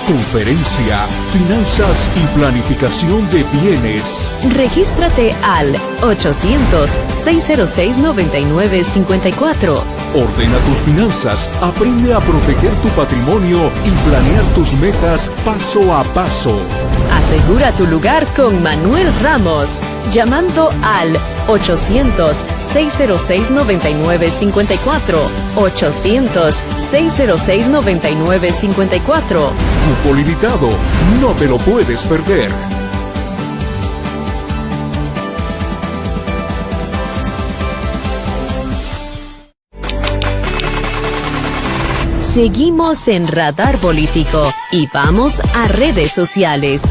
Conferencia, Finanzas y Planificación de Bienes. Regístrate al 800-606-9954. Ordena tus finanzas, aprende a proteger tu patrimonio y planear tus metas paso a paso. Asegura tu lugar con Manuel Ramos, llamando al 800-606-9954. 800-606-9954. Cupo limitado, no te lo puedes perder. Seguimos en Radar Político y vamos a redes sociales.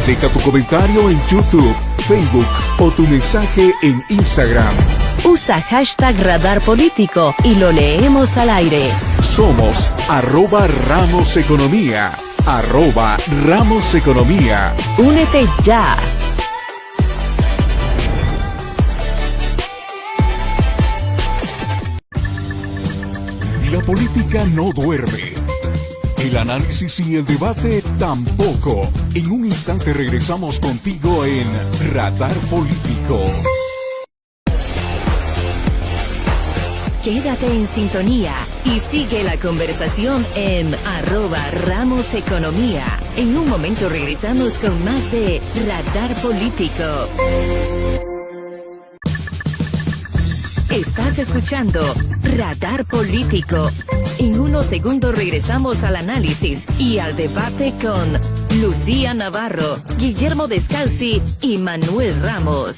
Deja tu comentario en YouTube, Facebook o tu mensaje en Instagram. Usa hashtag Radar Político y lo leemos al aire. Somos @RamosEconomía. @RamosEconomía. Únete ya. La política no duerme. El análisis y el debate tampoco. En un instante regresamos contigo en Radar Político. Quédate en sintonía y sigue la conversación en @RamosEconomía. En un momento regresamos con más de Radar Político. Estás escuchando Radar Político. En unos segundos regresamos al análisis y al debate con Lucía Navarro, Guillermo Descalzi y Manuel Ramos.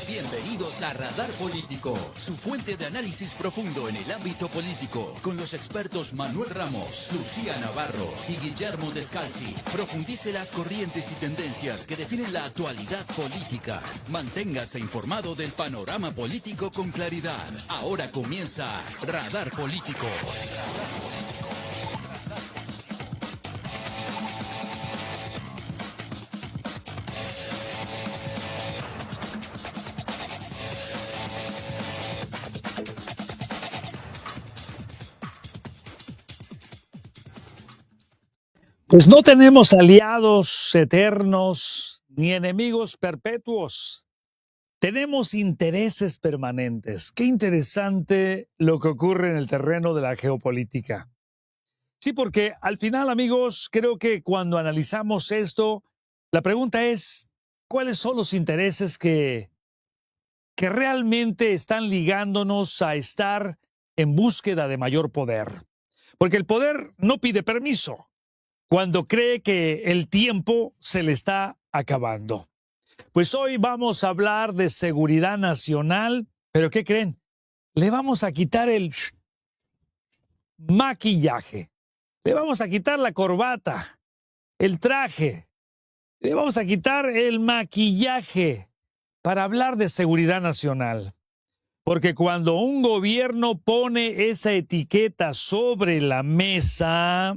Bienvenidos a Radar Político, su fuente de análisis profundo en el ámbito político, con los expertos Manuel Ramos, Lucía Navarro y Guillermo Descalzi. Profundice las corrientes y tendencias que definen la actualidad política. Manténgase informado del panorama político con claridad. Ahora comienza Radar Político. Pues no tenemos aliados eternos ni enemigos perpetuos. Tenemos intereses permanentes. Qué interesante lo que ocurre en el terreno de la geopolítica. Sí, porque al final, amigos, creo que cuando analizamos esto, la pregunta es, ¿cuáles son los intereses que realmente están ligándonos a estar en búsqueda de mayor poder? Porque el poder no pide permiso cuando cree que el tiempo se le está acabando. Pues hoy vamos a hablar de seguridad nacional, pero ¿qué creen? Le vamos a quitar el maquillaje, le vamos a quitar la corbata, el traje, le vamos a quitar el maquillaje para hablar de seguridad nacional. Porque cuando un gobierno pone esa etiqueta sobre la mesa,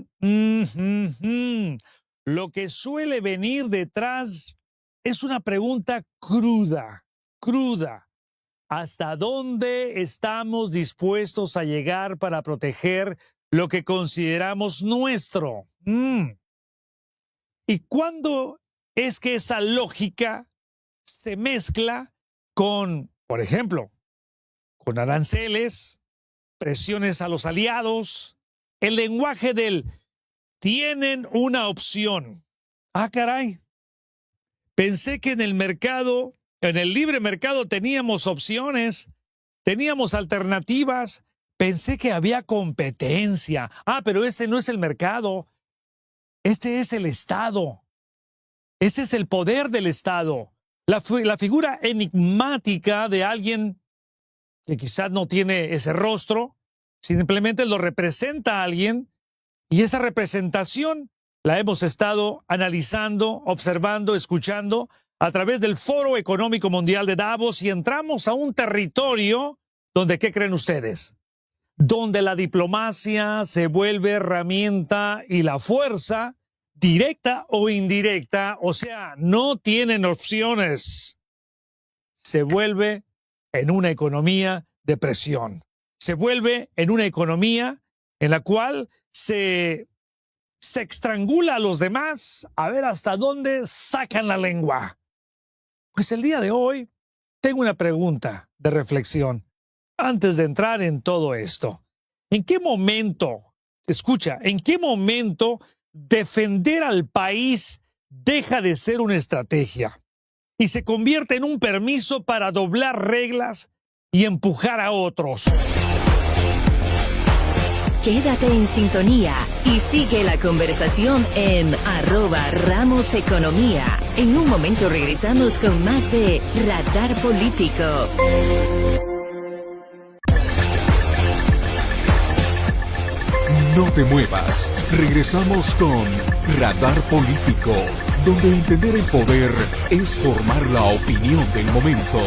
lo que suele venir detrás es una pregunta cruda. ¿Hasta dónde estamos dispuestos a llegar para proteger lo que consideramos nuestro? ¿Y cuándo es que esa lógica se mezcla con, por ejemplo, con aranceles, presiones a los aliados, el lenguaje del tienen una opción? Ah, caray. Pensé que en el mercado, en el libre mercado teníamos opciones, teníamos alternativas. Pensé que había competencia. Ah, pero este no es el mercado. Este es el Estado. Ese es el poder del Estado. La figura enigmática de alguien que quizás no tiene ese rostro, simplemente lo representa a alguien, y esa representación la hemos estado analizando, observando, escuchando a través del Foro Económico Mundial de Davos, y entramos a un territorio donde, ¿qué creen ustedes? Donde la diplomacia se vuelve herramienta y la fuerza, directa o indirecta, o sea, no tienen opciones, se vuelve en una economía de presión. Se vuelve en una economía en la cual se estrangula a los demás a ver hasta dónde sacan la lengua. Pues el día de hoy tengo una pregunta de reflexión antes de entrar en todo esto. ¿En qué momento, escucha, en qué momento defender al país deja de ser una estrategia y se convierte en un permiso para doblar reglas y empujar a otros? Quédate en sintonía y sigue la conversación en @RamosEconomía. En un momento regresamos con más de Radar Político. No te muevas. Regresamos con Radar Político, donde entender el poder es formar la opinión del momento.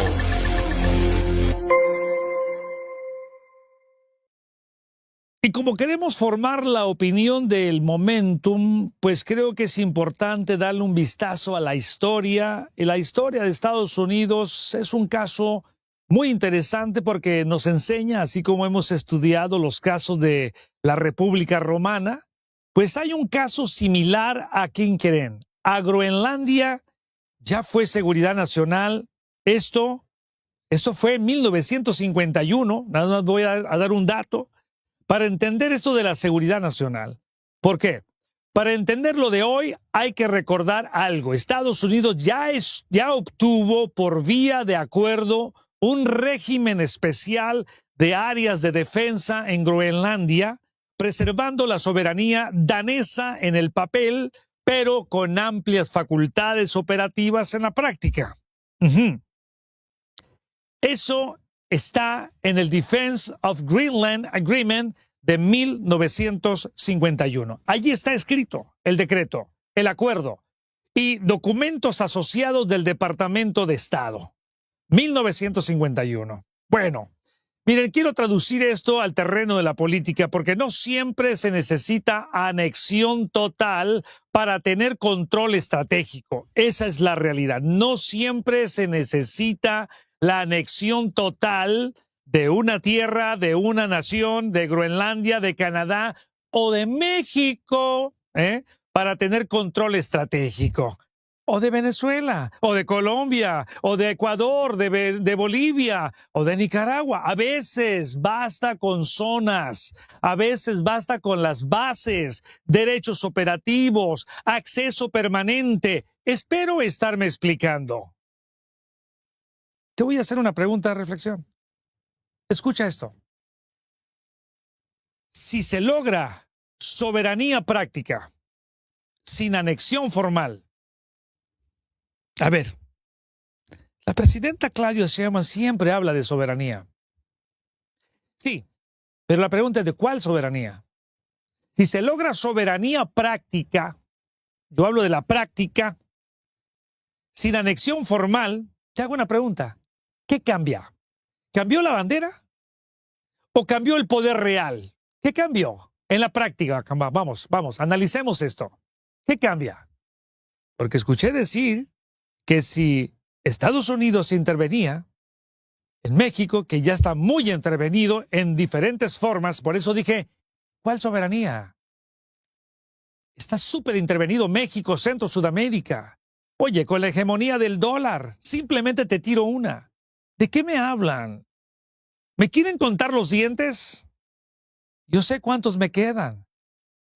Y como queremos formar la opinión del momentum, pues creo que es importante darle un vistazo a la historia. Y la historia de Estados Unidos es un caso muy interesante porque nos enseña, así como hemos estudiado los casos de la República Romana, pues hay un caso similar a ¿quién creen? A Groenlandia ya fue seguridad nacional. Esto fue en 1951, nada más voy a dar un dato para entender esto de la seguridad nacional. ¿Por qué? Para entender lo de hoy hay que recordar algo. Estados Unidos ya obtuvo por vía de acuerdo un régimen especial de áreas de defensa en Groenlandia, preservando la soberanía danesa en el papel, pero con amplias facultades operativas en la práctica. Eso está en el Defense of Greenland Agreement de 1951. Allí está escrito el decreto, el acuerdo y documentos asociados del Departamento de Estado. 1951. Bueno, miren, quiero traducir esto al terreno de la política porque no siempre se necesita anexión total para tener control estratégico. Esa es la realidad. No siempre se necesita la anexión total de una tierra, de una nación, de Groenlandia, de Canadá o de México, para tener control estratégico. O de Venezuela, o de Colombia, o de Ecuador, de Bolivia, o de Nicaragua. A veces basta con zonas, a veces basta con las bases, derechos operativos, acceso permanente. Espero estarme explicando. Te voy a hacer una pregunta de reflexión. Escucha esto. Si se logra soberanía práctica sin anexión formal, a ver, la presidenta Claudia Sheinbaum siempre habla de soberanía. Sí, pero la pregunta es ¿de cuál soberanía? Si se logra soberanía práctica, yo hablo de la práctica, sin anexión formal, te hago una pregunta. ¿Qué cambia? ¿Cambió la bandera? ¿O cambió el poder real? ¿Qué cambió en la práctica? Vamos, analicemos esto. ¿Qué cambia? Porque escuché decir que si Estados Unidos intervenía en México, que ya está muy intervenido en diferentes formas, por eso dije, ¿cuál soberanía? Está súper intervenido México, Centro, Sudamérica. Oye, con la hegemonía del dólar, simplemente te tiro una. ¿De qué me hablan? ¿Me quieren contar los dientes? Yo sé cuántos me quedan.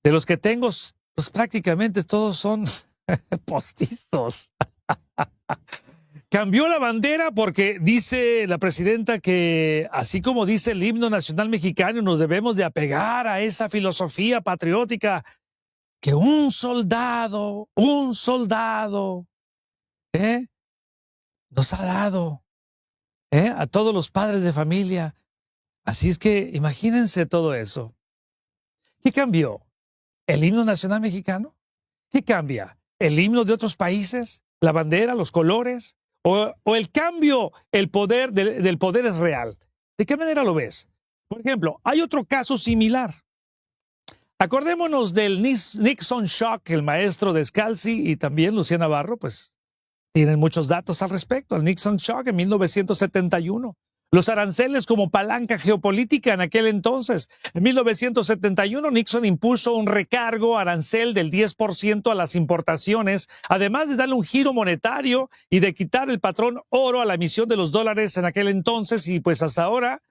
De los que tengo, pues prácticamente todos son postizos. Cambió la bandera porque dice la presidenta que, así como dice el himno nacional mexicano, nos debemos de apegar a esa filosofía patriótica que un soldado, nos ha dado a todos los padres de familia. Así es que imagínense todo eso. ¿Qué cambió? ¿El himno nacional mexicano? ¿Qué cambia? ¿El himno de otros países? ¿La bandera? ¿Los colores? ¿O el cambio, el poder del poder es real? ¿De qué manera lo ves? Por ejemplo, hay otro caso similar. Acordémonos del Nixon Shock, el maestro Descalzi y también Lucía Navarro, pues tienen muchos datos al respecto. El Nixon Shock en 1971. Los aranceles como palanca geopolítica en aquel entonces. En 1971, Nixon impuso un recargo arancel del 10% a las importaciones, además de darle un giro monetario y de quitar el patrón oro a la emisión de los dólares en aquel entonces. Y pues hasta ahora,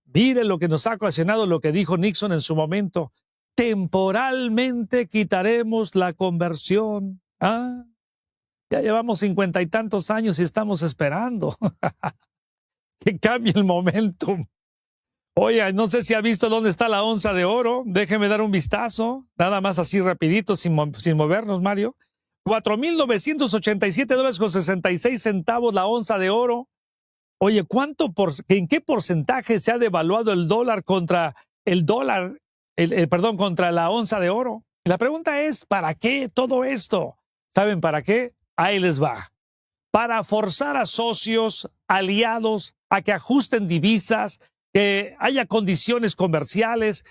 mire lo que nos ha ocasionado lo que dijo Nixon en su momento. Temporalmente quitaremos la conversión. Ya llevamos 50 y tantos años y estamos esperando que cambie el momentum. Oye, no sé si ha visto dónde está la onza de oro. Déjeme dar un vistazo, nada más así rapidito, sin movernos, Mario. $4,987.66 la onza de oro. Oye, ¿en qué porcentaje se ha devaluado el dólar contra el dólar, contra la onza de oro? La pregunta es, ¿para qué todo esto? ¿Saben para qué? Ahí les va. Para forzar a socios, aliados, a que ajusten divisas, que haya condiciones comerciales.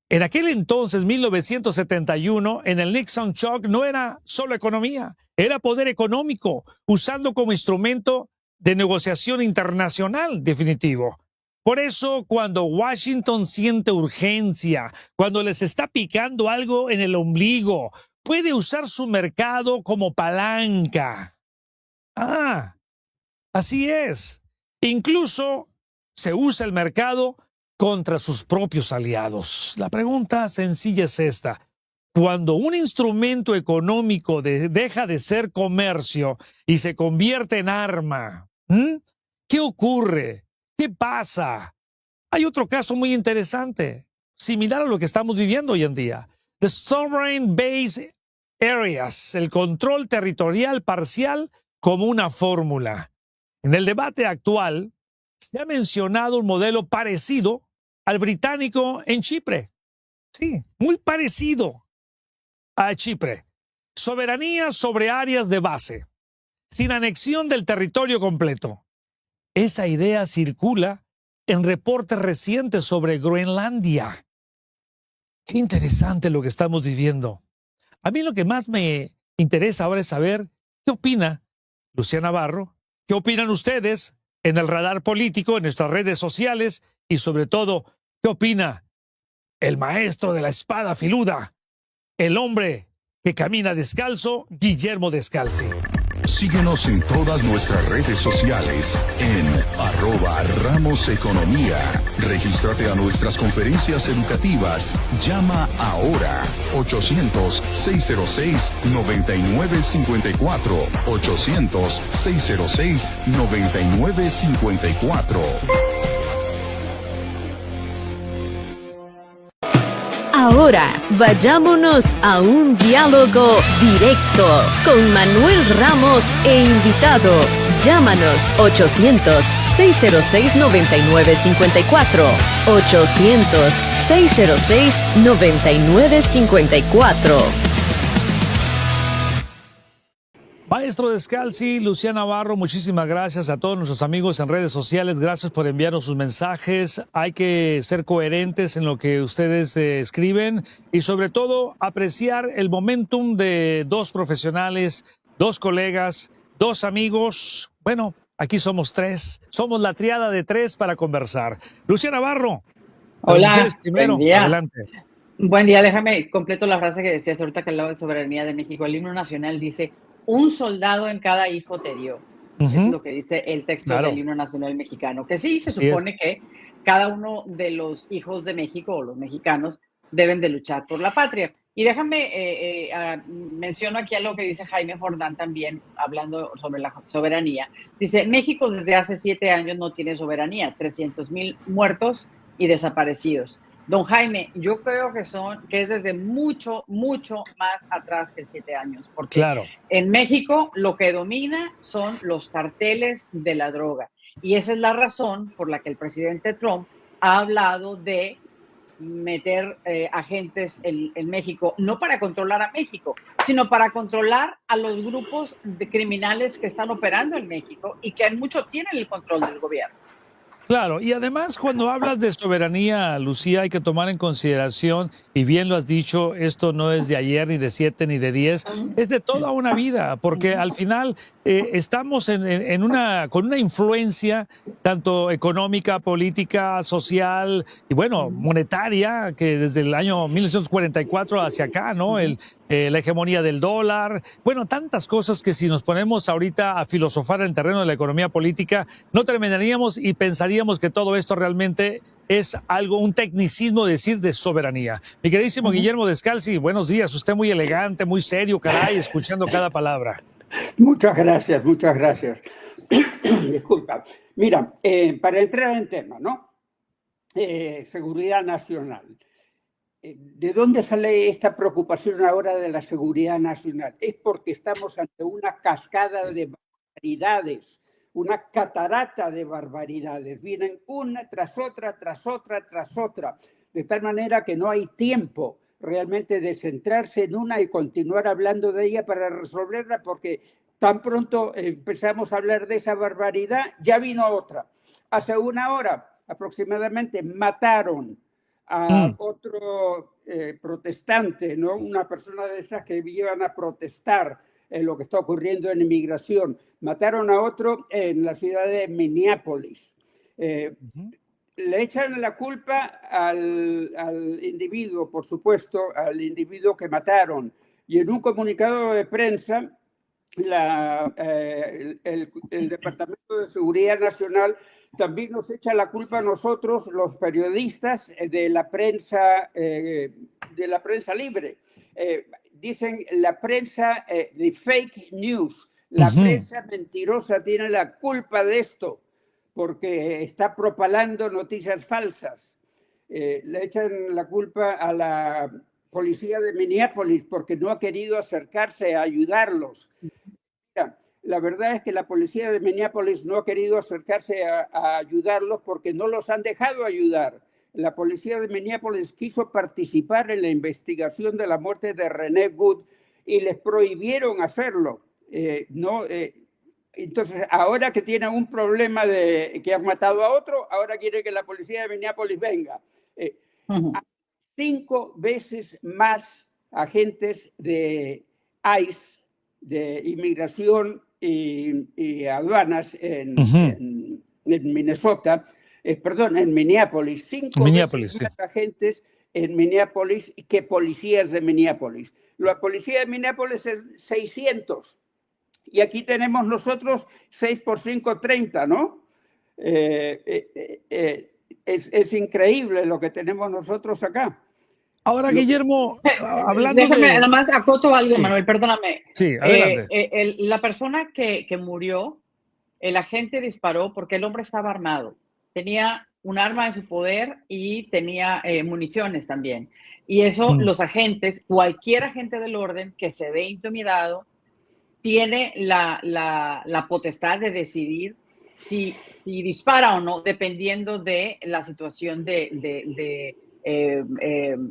En aquel entonces, 1971, en el Nixon Shock, no era solo economía, era poder económico, usando como instrumento de negociación internacional definitivo. Por eso, cuando Washington siente urgencia, cuando les está picando algo en el ombligo, puede usar su mercado como palanca. Así es. Incluso se usa el mercado contra sus propios aliados. La pregunta sencilla es esta. Cuando un instrumento económico deja de ser comercio y se convierte en arma, ¿qué ocurre? ¿Qué pasa? Hay otro caso muy interesante, similar a lo que estamos viviendo hoy en día. The Sovereign Base Areas, el control territorial parcial como una fórmula. En el debate actual, se ha mencionado un modelo parecido al británico en Chipre. Sí, muy parecido a Chipre. Soberanía sobre áreas de base, sin anexión del territorio completo. Esa idea circula en reportes recientes sobre Groenlandia. Qué interesante lo que estamos viviendo. A mí lo que más me interesa ahora es saber qué opina Lucía Navarro, qué opinan ustedes en el radar político, en nuestras redes sociales y sobre todo, qué opina el maestro de la espada filuda, el hombre que camina descalzo, Guillermo Descalzi. Síguenos en todas nuestras redes sociales en @RamosEconomía. Regístrate a nuestras conferencias educativas. Llama ahora 800-606-9954. 800-606-9954. Ahora, vayámonos a un diálogo directo con Manuel Ramos e invitado. Llámanos 800-606-9954. 800-606-9954. Maestro Descalzi, Lucía Navarro, muchísimas gracias a todos nuestros amigos en redes sociales. Gracias por enviarnos sus mensajes. Hay que ser coherentes en lo que ustedes escriben y sobre todo apreciar el momentum de dos profesionales, dos colegas, dos amigos. Bueno, aquí somos tres. Somos la triada de tres para conversar. Lucía Navarro. Hola, primero, buen día. adelante. Buen día, déjame completo la frase que decías ahorita que hablaba de soberanía de México. El himno nacional dice, un soldado en cada hijo te dio. Es lo que dice el texto del himno nacional mexicano. Que sí, se supone que cada uno de los hijos de México o los mexicanos deben de luchar por la patria. Y déjame, menciono aquí algo que dice Jaime Jordán también, hablando sobre la soberanía. Dice, México desde hace 7 años no tiene soberanía, 300,000 muertos y desaparecidos. Don Jaime, yo creo que es desde mucho, mucho más atrás que 7 años, porque en México lo que domina son los carteles de la droga. Y esa es la razón por la que el presidente Trump ha hablado de meter agentes en México, no para controlar a México, sino para controlar a los grupos de criminales que están operando en México y que mucho tienen el control del gobierno. Claro, y además cuando hablas de soberanía, Lucía, hay que tomar en consideración, y bien lo has dicho, esto no es de ayer, ni de 7, ni de 10, es de toda una vida, porque al final estamos con una influencia tanto económica, política, social y bueno, monetaria, que desde el año 1944 hacia acá, ¿no? La hegemonía del dólar, bueno, tantas cosas que si nos ponemos ahorita a filosofar en el terreno de la economía política, no terminaríamos y pensaríamos que todo esto realmente es algo, un tecnicismo decir de soberanía. Mi queridísimo Guillermo Descalzi, buenos días, usted muy elegante, muy serio, caray, escuchando cada palabra. Muchas gracias, muchas gracias. Disculpa. Mira, para entrar en tema, ¿no? Seguridad nacional. ¿De dónde sale esta preocupación ahora de la seguridad nacional? Es porque estamos ante una cascada de barbaridades, una catarata de barbaridades. Vienen una tras otra, tras otra, tras otra, de tal manera que no hay tiempo realmente de centrarse en una y continuar hablando de ella para resolverla, porque tan pronto empezamos a hablar de esa barbaridad, ya vino otra. Hace una hora aproximadamente mataron a otro protestante, ¿no? Una persona de esas que iban a protestar en lo que está ocurriendo en inmigración. Mataron a otro en la ciudad de Minneapolis. Le echan la culpa al individuo, por supuesto, al individuo que mataron. Y en un comunicado de prensa, el Departamento de Seguridad Nacional también nos echa la culpa a nosotros, los periodistas de la prensa libre. Dicen la prensa de fake news, la prensa mentirosa tiene la culpa de esto, porque está propalando noticias falsas. Le echan la culpa a la policía de Minneapolis porque no ha querido acercarse a ayudarlos. Mira, la verdad es que la policía de Minneapolis no ha querido acercarse a ayudarlos porque no los han dejado ayudar. La policía de Minneapolis quiso participar en la investigación de la muerte de René Wood y les prohibieron hacerlo. Entonces, ahora que tienen un problema de que han matado a otro, ahora quiere que la policía de Minneapolis venga. 5 veces más agentes de ICE, de inmigración y aduanas en Minnesota, en Minneapolis. 5 veces más agentes en Minneapolis que policías de Minneapolis. La policía de Minneapolis es 600. Y aquí tenemos nosotros 6 por 5, 30, ¿no? Es increíble lo que tenemos nosotros acá. Ahora, Guillermo, hablando Déjame, además acoto algo, Manuel, perdóname. Sí, adelante. La persona que murió, el agente disparó porque el hombre estaba armado. Tenía un arma en su poder y tenía municiones también. Y eso los agentes, cualquier agente del orden que se ve intimidado, tiene la potestad de decidir si dispara o no, dependiendo de la situación de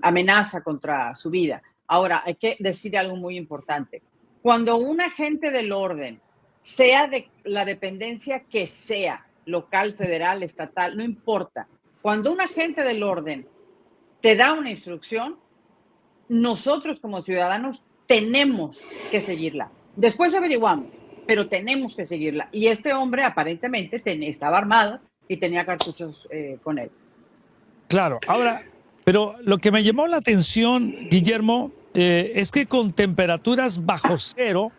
amenaza contra su vida. Ahora, hay que decir algo muy importante. Cuando un agente del orden, sea de la dependencia que sea, local, federal, estatal, no importa, cuando un agente del orden te da una instrucción, nosotros como ciudadanos tenemos que seguirla. Después averiguamos, pero tenemos que seguirla. Y este hombre aparentemente estaba armado y tenía cartuchos con él. Claro, ahora, pero lo que me llamó la atención, Guillermo, es que con temperaturas bajo cero,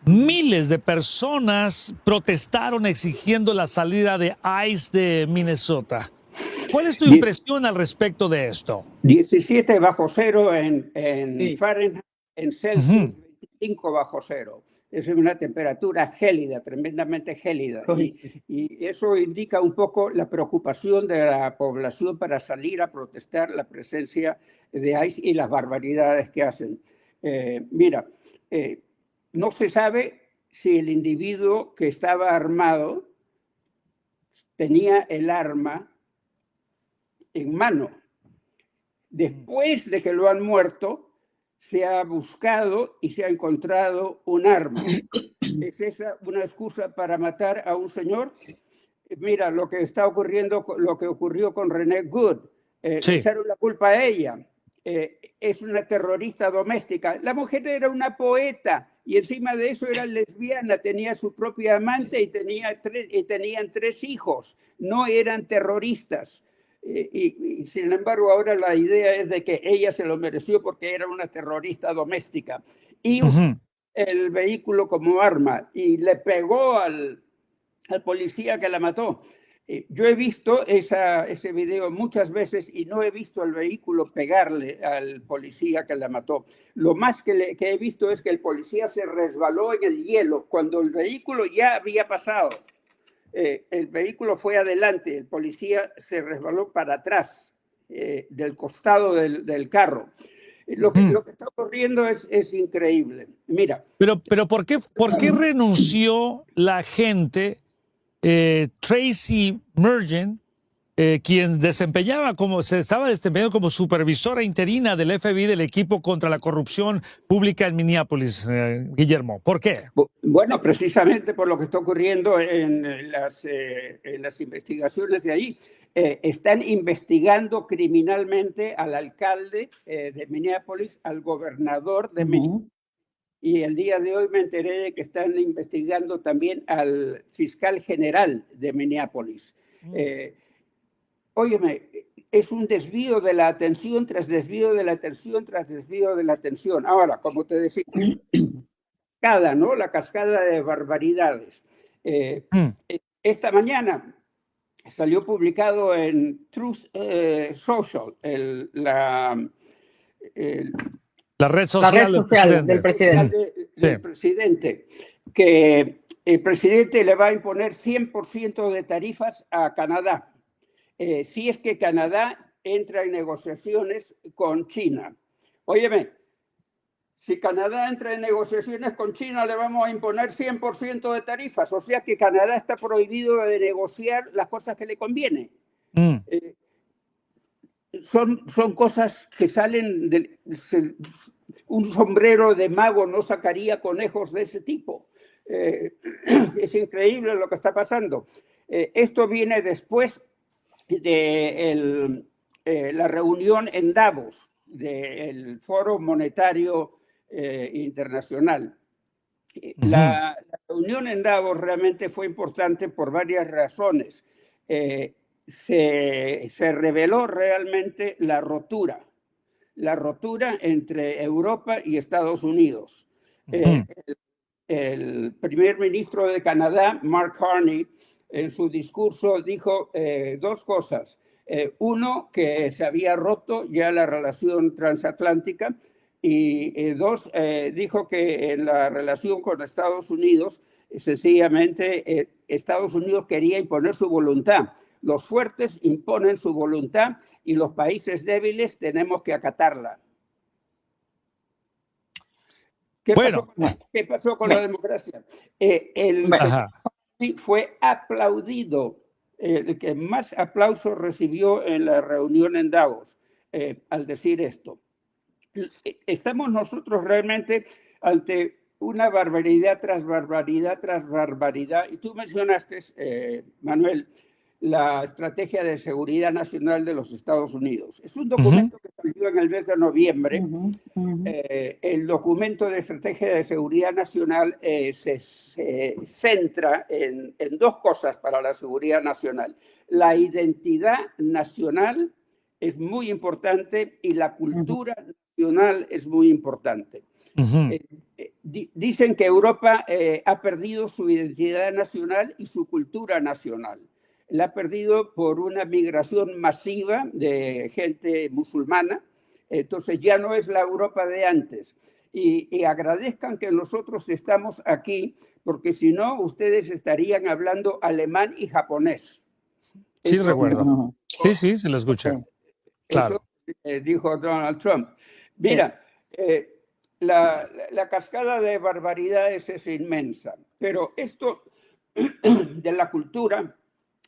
miles de personas protestaron exigiendo la salida de ICE de Minnesota. ¿Cuál es tu impresión al respecto de esto? 17 bajo cero en Fahrenheit, en Celsius, 25 bajo cero. Es una temperatura gélida, tremendamente gélida. Y eso indica un poco la preocupación de la población para salir a protestar la presencia de ICE y las barbaridades que hacen. No se sabe si el individuo que estaba armado tenía el arma en mano. Después de que lo han muerto, se ha buscado y se ha encontrado un arma. ¿Es esa una excusa para matar a un señor? mira, lo que está ocurriendo, lo que ocurrió con René Good, Sí. le echaron la culpa a ella. Es una terrorista doméstica. La mujer era una poeta y encima de eso era lesbiana, tenía su propia amante y tenían 3 hijos. No eran terroristas. Y sin embargo ahora la idea es de que ella se lo mereció porque era una terrorista doméstica. Y usó el vehículo como arma y le pegó al policía que la mató. Yo he visto ese video muchas veces y no he visto el vehículo pegarle al policía que la mató. Lo más que he visto es que el policía se resbaló en el hielo cuando el vehículo ya había pasado. El vehículo fue adelante, el policía se resbaló para atrás, del costado del carro. Lo que está ocurriendo es increíble. Mira. Pero ¿por qué renunció la gente? Tracy Mergen, quien se estaba desempeñando como supervisora interina del FBI del equipo contra la corrupción pública en Minneapolis, Guillermo. ¿Por qué? Bueno, precisamente por lo que está ocurriendo en las investigaciones de ahí. Están investigando criminalmente al alcalde de Minneapolis, al gobernador de Minneapolis. Y el día de hoy me enteré de que están investigando también al fiscal general de Minneapolis. Óyeme, es un desvío de la atención tras desvío de la atención tras desvío de la atención. Ahora, como te decía, la cascada de barbaridades. Esta mañana salió publicado en Truth Social, la red social del presidente. Del presidente, que el presidente le va a imponer 100% de tarifas a Canadá, si es que Canadá entra en negociaciones con China. Óyeme, si Canadá entra en negociaciones con China, le vamos a imponer 100% de tarifas, o sea que Canadá está prohibido de negociar las cosas que le conviene. Son cosas que salen un sombrero de mago no sacaría conejos de ese tipo. Es increíble lo que está pasando. Esto viene después de la reunión en Davos del Foro Monetario Internacional. La reunión en Davos realmente fue importante por varias razones. Se reveló realmente la rotura entre Europa y Estados Unidos. El primer ministro de Canadá, Mark Carney, en su discurso dijo 2 cosas. Uno, que se había roto ya la relación transatlántica, y 2, dijo que en la relación con Estados Unidos, sencillamente, Estados Unidos quería imponer su voluntad. Los fuertes imponen su voluntad y los países débiles tenemos que acatarla. ¿Qué pasó con la democracia? Fue aplaudido, el que más aplausos recibió en la reunión en Davos al decir esto. Estamos nosotros realmente ante una barbaridad tras barbaridad tras barbaridad. Y tú mencionaste, Manuel, la Estrategia de Seguridad Nacional de los Estados Unidos. Es un documento que salió en el mes de noviembre. El documento de Estrategia de Seguridad Nacional se centra en 2 cosas para la seguridad nacional. La identidad nacional es muy importante y la cultura nacional es muy importante. Dicen que Europa ha perdido su identidad nacional y su cultura nacional. La ha perdido por una migración masiva de gente musulmana, entonces ya no es la Europa de antes. Y agradezcan que nosotros estamos aquí, porque si no, ustedes estarían hablando alemán y japonés. Sí, recuerdo. Sí, se lo escucha. Claro. Eso dijo Donald Trump. Mira, la cascada de barbaridades es inmensa, pero esto de la cultura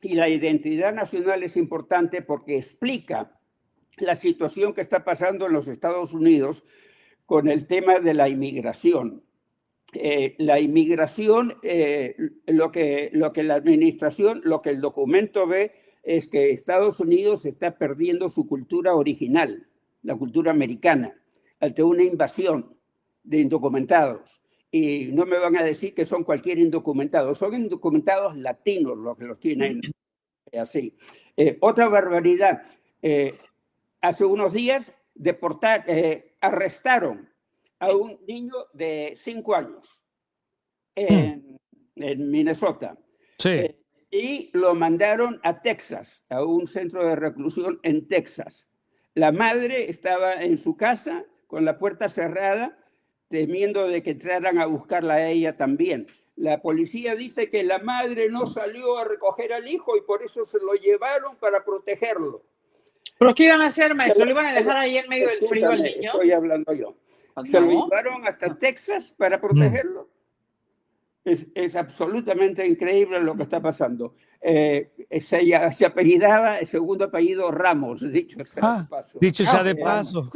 y la identidad nacional es importante porque explica la situación que está pasando en los Estados Unidos con el tema de la inmigración. la inmigración, lo que la administración, lo que el documento ve es que Estados Unidos está perdiendo su cultura original, la cultura americana, ante una invasión de indocumentados. Y no me van a decir que son cualquier indocumentado, son indocumentados latinos los que los tienen así. Otra barbaridad, hace unos días arrestaron a un niño de 5 años en Minnesota. Sí. Y lo mandaron a Texas, a un centro de reclusión en Texas. La madre estaba en su casa con la puerta cerrada, temiendo de que entraran a buscarla a ella también. La policía dice que la madre no salió a recoger al hijo y por eso se lo llevaron para protegerlo. ¿Pero qué iban a hacer, maestro? ¿Lo iban a dejar ahí en medio del frío al niño? Estoy hablando yo. ¿Se lo llevaron hasta Texas para protegerlo? Es absolutamente increíble lo que está pasando. Se apellidaba, el segundo apellido Ramos, dicho sea de paso. Dicho sea de paso.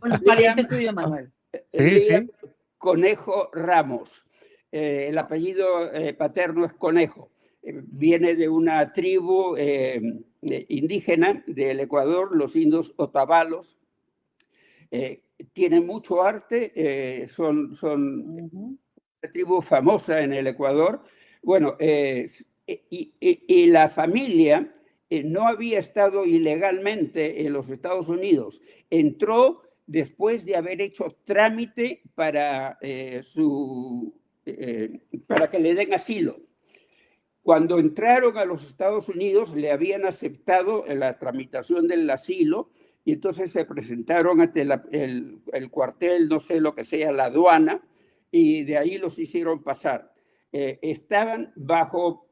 Bueno, pariente tuyo, Manuel. Sí. Conejo Ramos. El apellido paterno es Conejo. Viene de una tribu indígena del Ecuador, los indios Otavalos. Tienen mucho arte, son una tribu famosa en el Ecuador. Bueno, y la familia no había estado ilegalmente en los Estados Unidos. Entró después de haber hecho trámite para que le den asilo. Cuando entraron a los Estados Unidos le habían aceptado la tramitación del asilo y entonces se presentaron ante el cuartel, no sé lo que sea, la aduana, y de ahí los hicieron pasar. Estaban bajo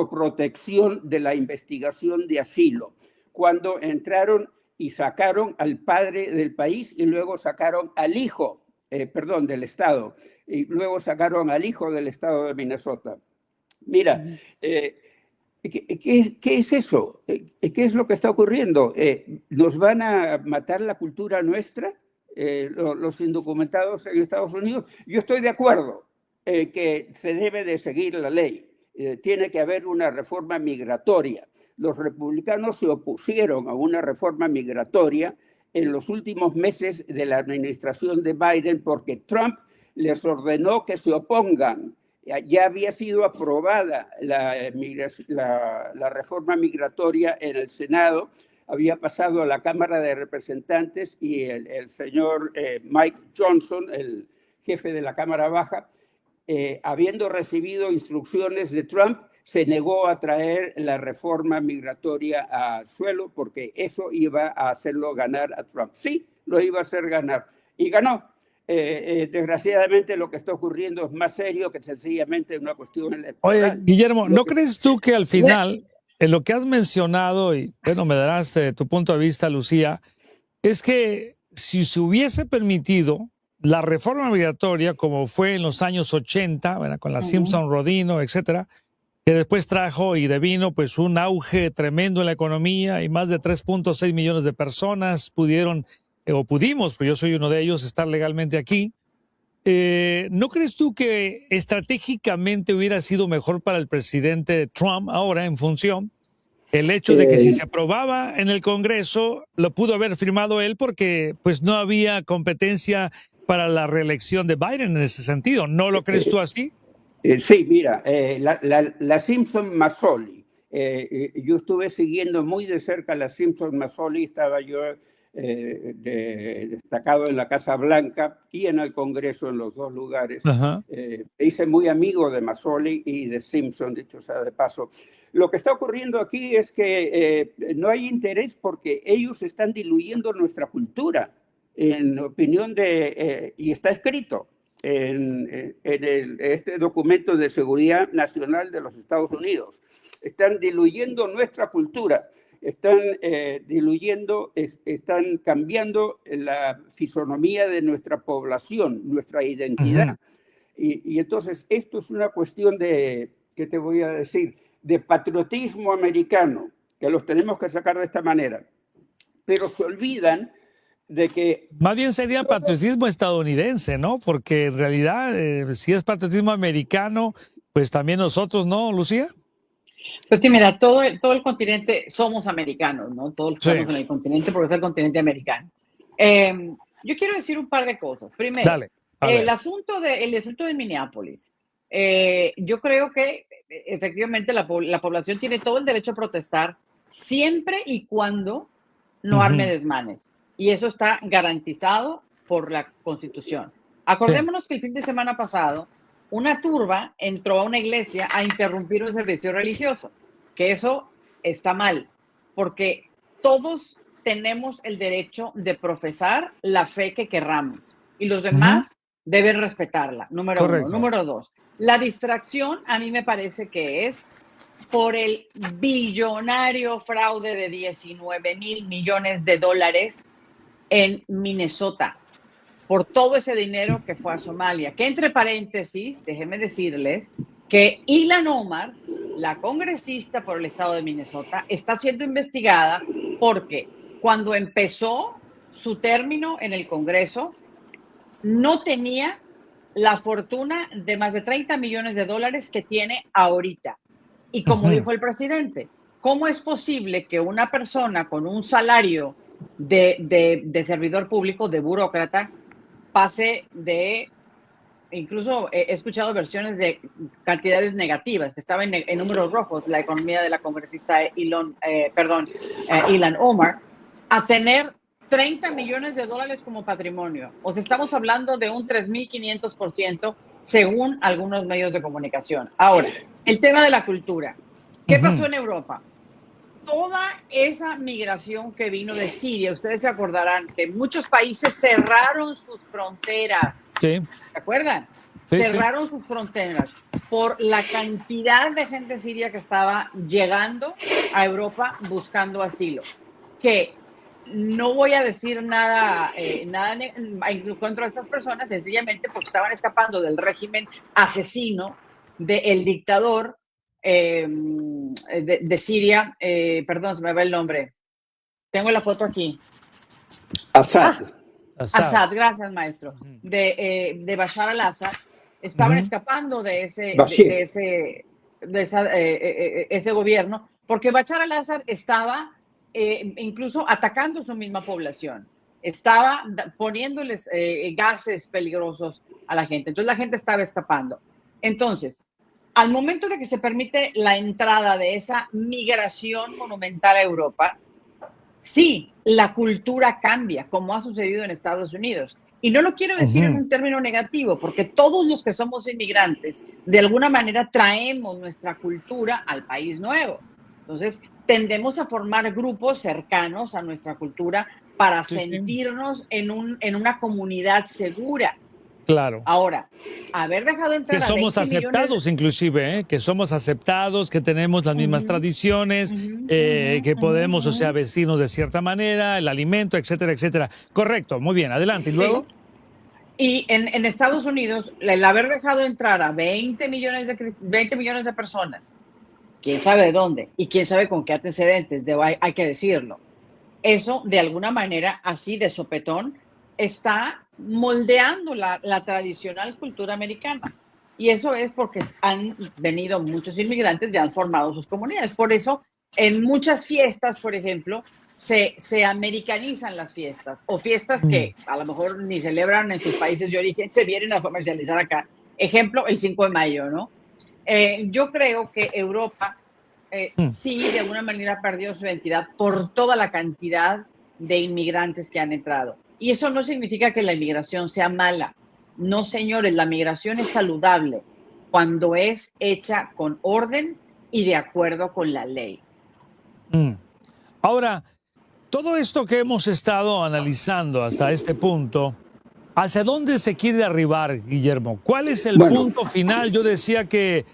protección de la investigación de asilo cuando entraron y sacaron al padre del país y luego sacaron al hijo, del estado, y luego sacaron al hijo del estado de Minnesota. Mira, ¿qué es eso? ¿Qué es lo que está ocurriendo? ¿Nos van a matar la cultura nuestra, los indocumentados en Estados Unidos? Yo estoy de acuerdo que se debe de seguir la ley. Tiene que haber una reforma migratoria. Los republicanos se opusieron a una reforma migratoria en los últimos meses de la administración de Biden porque Trump les ordenó que se opongan. Ya había sido aprobada la reforma migratoria en el Senado, había pasado a la Cámara de Representantes y el señor Mike Johnson, el jefe de la Cámara Baja, habiendo recibido instrucciones de Trump, se negó a traer la reforma migratoria al suelo porque eso iba a hacerlo ganar a Trump. Sí, lo iba a hacer ganar y ganó. Desgraciadamente lo que está ocurriendo es más serio que sencillamente una cuestión electoral. Oye, Guillermo, ¿no crees tú que al final, en lo que has mencionado, y bueno, me darás tu punto de vista, Lucía, es que si se hubiese permitido la reforma migratoria como fue en los años 80, bueno, con la Simpson, Rodino, etcétera, que después trajo y devino pues un auge tremendo en la economía y más de 3.6 millones de personas pudimos, pues yo soy uno de ellos, estar legalmente aquí. ¿No crees tú que estratégicamente hubiera sido mejor para el presidente Trump ahora en función el hecho de que si se aprobaba en el Congreso lo pudo haber firmado él porque pues no había competencia para la reelección de Biden en ese sentido? ¿No lo crees tú así? Sí, mira, la Simpson-Mazzoli, yo estuve siguiendo muy de cerca la Simpson-Mazzoli, estaba yo destacado en la Casa Blanca y en el Congreso, en los dos lugares. Me hice muy amigo de Mazzoli y de Simpson, dicho sea de paso. Lo que está ocurriendo aquí es que no hay interés porque ellos están diluyendo nuestra cultura, en opinión y está escrito en este documento de seguridad nacional de los Estados Unidos. Están diluyendo nuestra cultura, están están cambiando la fisonomía de nuestra población, nuestra identidad. Y entonces esto es una cuestión de, ¿qué te voy a decir?, de patriotismo americano, que los tenemos que sacar de esta manera. Pero se olvidan de que... Más bien sería patriotismo estadounidense, ¿no? Porque en realidad, si es patriotismo americano, pues también nosotros, ¿no, Lucía? Pues sí, mira, todo el continente somos americanos, ¿no? Todos Sí. estamos en el continente porque es el continente americano. Yo quiero decir un par de cosas. Primero, Dale, a ver. el asunto de Minneapolis. Yo creo que efectivamente la población tiene todo el derecho a protestar siempre y cuando no arme desmanes. Y eso está garantizado por la Constitución. Acordémonos que el fin de semana pasado una turba entró a una iglesia a interrumpir un servicio religioso, que eso está mal, porque todos tenemos el derecho de profesar la fe que querramos y los demás deben respetarla, número Correcto. uno. Número dos, la distracción a mí me parece que es por el billonario fraude de 19 mil millones de dólares en Minnesota, por todo ese dinero que fue a Somalia. Que entre paréntesis, déjenme decirles que Ilhan Omar, la congresista por el estado de Minnesota, está siendo investigada porque cuando empezó su término en el Congreso, no tenía la fortuna de más de 30 millones de dólares que tiene ahorita. Y como dijo el presidente, ¿cómo es posible que una persona con un salario de servidor público, de burócrata, pase de, incluso he escuchado versiones de cantidades negativas, que estaba en números rojos la economía de la congresista Ilhan Omar, a tener 30 millones de dólares como patrimonio? O sea, estamos hablando de un 3.500% según algunos medios de comunicación. Ahora, el tema de la cultura. ¿Qué pasó en Europa? Toda esa migración que vino de Siria, ustedes se acordarán que muchos países cerraron sus fronteras. Sí. ¿Se acuerdan? Sí, cerraron sus fronteras por la cantidad de gente siria que estaba llegando a Europa buscando asilo. Que no voy a decir nada en contra de esas personas, sencillamente porque estaban escapando del régimen asesino del dictador de Siria, perdón, se me va el nombre. Tengo la foto aquí. Assad. Assad, gracias, maestro. De Bashar al-Assad. Estaban escapando de ese gobierno, porque Bashar al-Assad estaba incluso atacando su misma población. Estaba poniéndoles gases peligrosos a la gente. Entonces la gente estaba escapando. Entonces, al momento de que se permite la entrada de esa migración monumental a Europa, sí, la cultura cambia, como ha sucedido en Estados Unidos. Y no lo quiero decir en un término negativo, porque todos los que somos inmigrantes, de alguna manera traemos nuestra cultura al país nuevo. Entonces, tendemos a formar grupos cercanos a nuestra cultura para sentirnos en una comunidad segura. Claro. Ahora, haber dejado entrar que a somos 20 aceptados millones... inclusive, que somos aceptados, que tenemos las mismas tradiciones, que podemos, o sea, vestirnos de cierta manera, el alimento, etcétera, etcétera. Correcto, muy bien, adelante. ¿Y luego? Y en Estados Unidos, el haber dejado entrar a 20 millones de personas, quién sabe de dónde y quién sabe con qué antecedentes, hay que decirlo. Eso, de alguna manera, así de sopetón, está moldeando la tradicional cultura americana. Y eso es porque han venido muchos inmigrantes y han formado sus comunidades. Por eso, en muchas fiestas, por ejemplo, se americanizan las fiestas, o fiestas que a lo mejor ni celebran en sus países de origen, se vienen a comercializar acá. Ejemplo, el 5 de mayo, ¿no? Yo creo que Europa sí, de alguna manera perdió su identidad por toda la cantidad de inmigrantes que han entrado. Y eso no significa que la inmigración sea mala. No, señores, la migración es saludable cuando es hecha con orden y de acuerdo con la ley. Ahora, todo esto que hemos estado analizando hasta este punto, ¿hacia dónde se quiere arribar, Guillermo? ¿Cuál es el punto final? Yo decía que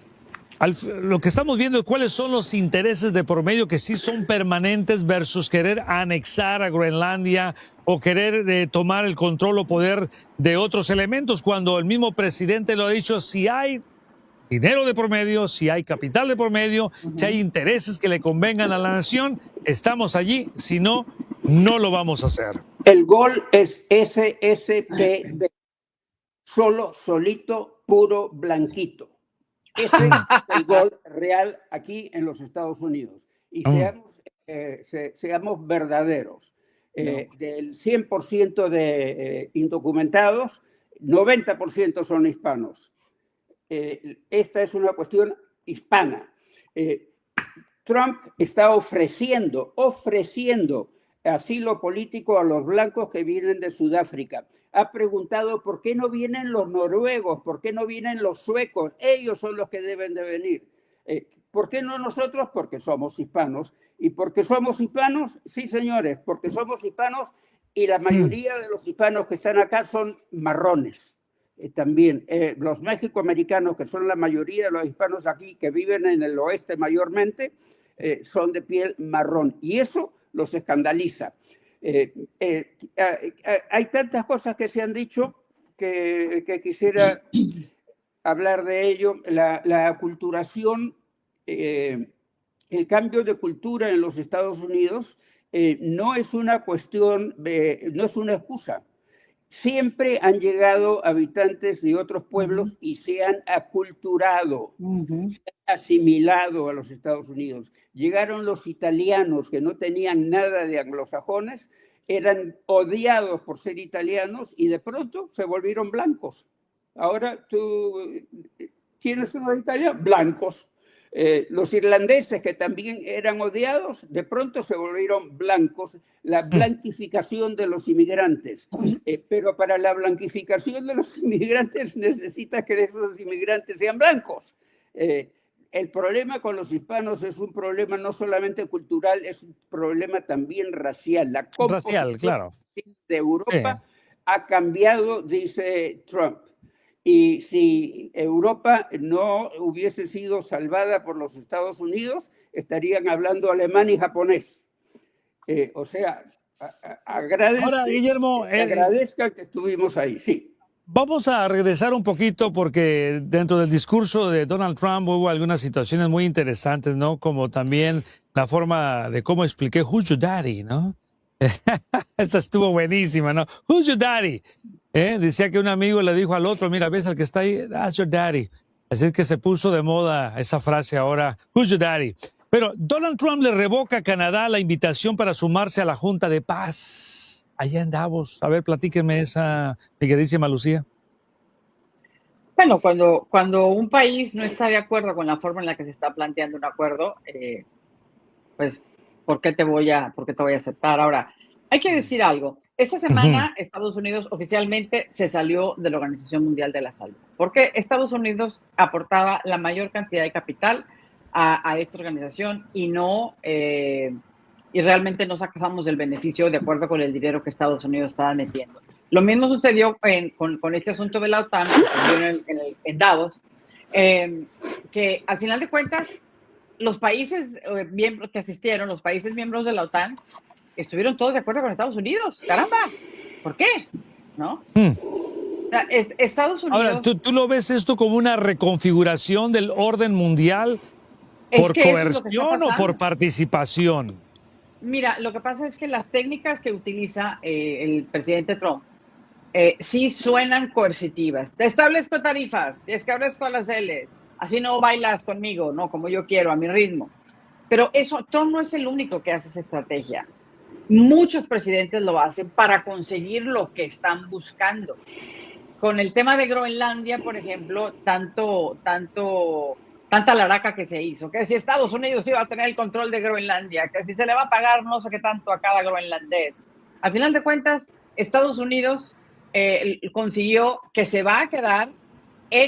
lo que estamos viendo es cuáles son los intereses de por medio que sí son permanentes versus querer anexar a Groenlandia o querer tomar el control o poder de otros elementos, cuando el mismo presidente lo ha dicho: si hay dinero de por medio, si hay capital de por medio, si hay intereses que le convengan a la nación, estamos allí, si no, no lo vamos a hacer. El gol es SSPD, solo, solito, puro, blanquito. Ese es el gol real aquí en los Estados Unidos. Y seamos verdaderos. Del 100% de indocumentados, 90% son hispanos. Esta es una cuestión hispana. Trump está ofreciendo asilo político a los blancos que vienen de Sudáfrica. Ha preguntado por qué no vienen los noruegos, por qué no vienen los suecos. Ellos son los que deben de venir. ¿Por qué no nosotros? Porque somos hispanos. ¿Y porque somos hispanos? Sí, señores, porque somos hispanos y la mayoría de los hispanos que están acá son marrones. También los mexicoamericanos, que son la mayoría de los hispanos aquí, que viven en el oeste mayormente, son de piel marrón. Y eso los escandaliza. Hay tantas cosas que se han dicho que quisiera hablar de ello. La aculturación, el cambio de cultura en los Estados Unidos no es una cuestión, no es una excusa. Siempre han llegado habitantes de otros pueblos y se han aculturado, se han asimilado a los Estados Unidos. Llegaron los italianos que no tenían nada de anglosajones, eran odiados por ser italianos y de pronto se volvieron blancos. Ahora ¿quiénes son los italianos? Blancos. Los irlandeses, que también eran odiados, de pronto se volvieron blancos. La blanquificación de los inmigrantes. Pero para la blanquificación de los inmigrantes necesita que esos inmigrantes sean blancos. El problema con los hispanos es un problema no solamente cultural, es un problema también racial. La composición claro, de Europa ha cambiado, dice Trump. Y si Europa no hubiese sido salvada por los Estados Unidos, estarían hablando alemán y japonés. O sea, agradezcan que estuvimos ahí, sí. Vamos a regresar un poquito porque dentro del discurso de Donald Trump hubo algunas situaciones muy interesantes, ¿no? Como también la forma de cómo expliqué Who's Your Daddy, ¿no? Esa estuvo buenísima, ¿no? Who's Your Daddy? Decía que un amigo le dijo al otro, mira, ves al que está ahí, that's your daddy. Así es que se puso de moda esa frase ahora, who's your daddy? Pero Donald Trump le revoca a Canadá la invitación para sumarse a la Junta de Paz allá en Davos. A ver, platíquenme esa, mi queridísima Lucía. Bueno, cuando un país no está de acuerdo con la forma en la que se está planteando un acuerdo, pues, ¿por qué te voy a aceptar? Ahora, hay que decir algo. Esta semana Estados Unidos oficialmente se salió de la Organización Mundial de la Salud, porque Estados Unidos aportaba la mayor cantidad de capital a esta organización y realmente no sacamos el beneficio de acuerdo con el dinero que Estados Unidos estaba metiendo. Lo mismo sucedió con este asunto de la OTAN, en Davos, que al final de cuentas los países miembros que asistieron, los países miembros de la OTAN, estuvieron todos de acuerdo con Estados Unidos. ¡Caramba! ¿Por qué? ¿No? O sea, Estados Unidos... Ahora, ¿tú lo ves esto como una reconfiguración del orden mundial por coerción o por participación? Mira, lo que pasa es que las técnicas que utiliza el presidente Trump sí suenan coercitivas. Te establezco tarifas, te establezco aranceles, así no bailas conmigo, ¿no? Como yo quiero, a mi ritmo. Pero Trump no es el único que hace esa estrategia. Muchos presidentes lo hacen para conseguir lo que están buscando. Con el tema de Groenlandia, por ejemplo, tanta laraca que se hizo, que si Estados Unidos iba a tener el control de Groenlandia, que si se le va a pagar no sé qué tanto a cada groenlandés. Al final de cuentas, Estados Unidos consiguió que se va a quedar